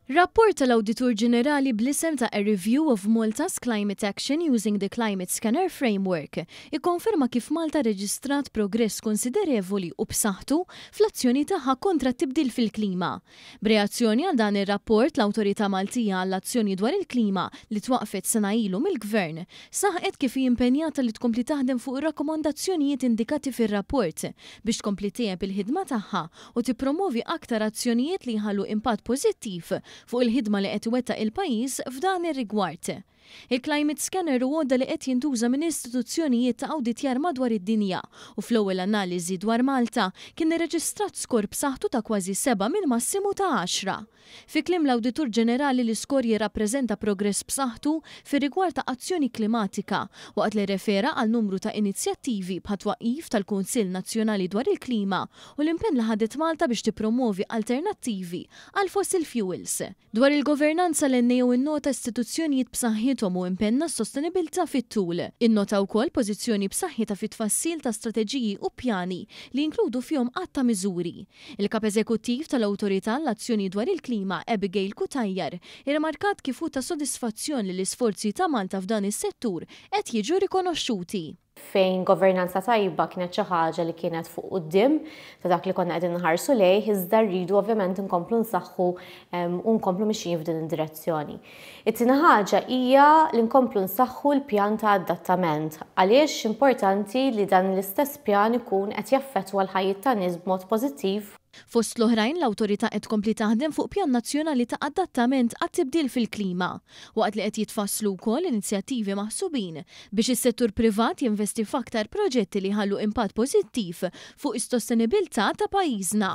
Rapport tal-Awditur Ġenerali bl-isem ta' A Review of Malta's Climate Action Using the Climate Scanner Framework ikkonferma kif Malta reġistrat progress konsiderevoli u b'saħħtu fl-azzjoni tagħha kontra t-tibdil fil-klima. B'reazzjoni għal dan ir-rapport l-Awtorità Maltija għall-Azzjoni dwar il-Klima li twaqfet sena ilu mill-Gvern saħqet kif hi impenjata li tkompli taħdem fuq ir-rakkomandazzjonijiet indikati fir-rapport biex tkompli tejjeb il-ħidma tagħha u tippromovi aktar azzjonijiet li jħallu impatt pożittiv fuq il-ħidma li qed iwettaq il-pajjiż f'dan ir-rigward. Il-Climate Scanner huwa għodda li qed jintuża minn istituzzjonijiet ta' awditjar madwar id-dinja u fl-ewwel analiżi dwar Malta kien irreġistrat skor b'saħħtu ta' kważi 7 minn massimu ta' 10. Fi kliem l-Awditur Ġenerali l-iskor jirrappreżenta progress b'saħħtu fir-rigward ta' azzjoni klimatika waqt li refera għal numru ta' inizjattivi bħat twaqqif tal-Kunsill Nazzjonali dwar il-Klima u l-impenn li ħadet Malta biex tippromovi alternattivi għal fossil fuels. Dwar il-governanza l-ennew innota istituzzjonijiet b'saħħithom u impenna s-sostenibilità fit-tul. Innota wkoll pożizzjoni b'saħħitha fit-tfassil ta' strateġiji u pjani li jinkludu fihom qatt ta' miżuri. Il-Kap Eżekuttiv tal-Awtorità l-Azzjoni dwar il-Klima Abigail Kutajjar irmarkat kif hu ta' sodisfazzjon li l-isforzi ta' Malta f'dan is-settur qed jiġu rikonoxxuti. Fejn governanza tajba kienet xi ħaġa li kienet fuq quddiem ta' dak li konna qegħdin nħarsu lejh, iżda rridu ovvjament inkomplu nsaħħu u nkomplu mixjin f'din id-direzzjoni. It-tieni ħaġa hija li nkomplu nsaħħu l-pjan ta' adattament għaliex importanti li dan l-istess pjan ikun qed jaffettwa l-ħajja ta' nies b'mod pożittiv. Fost l-oħrajn l-Awtorità qed tkompli taħdem fuq pjan nazzjonali ta' adattament għat-tibdil fil-klima, waqt li qed jitfasslu wkoll inizjattivi maħsubin biex is-settur privat jinvesti f'aktar proġetti li ħallu impatt pożittiv fuq is-sostenibilità ta' pajjiżna.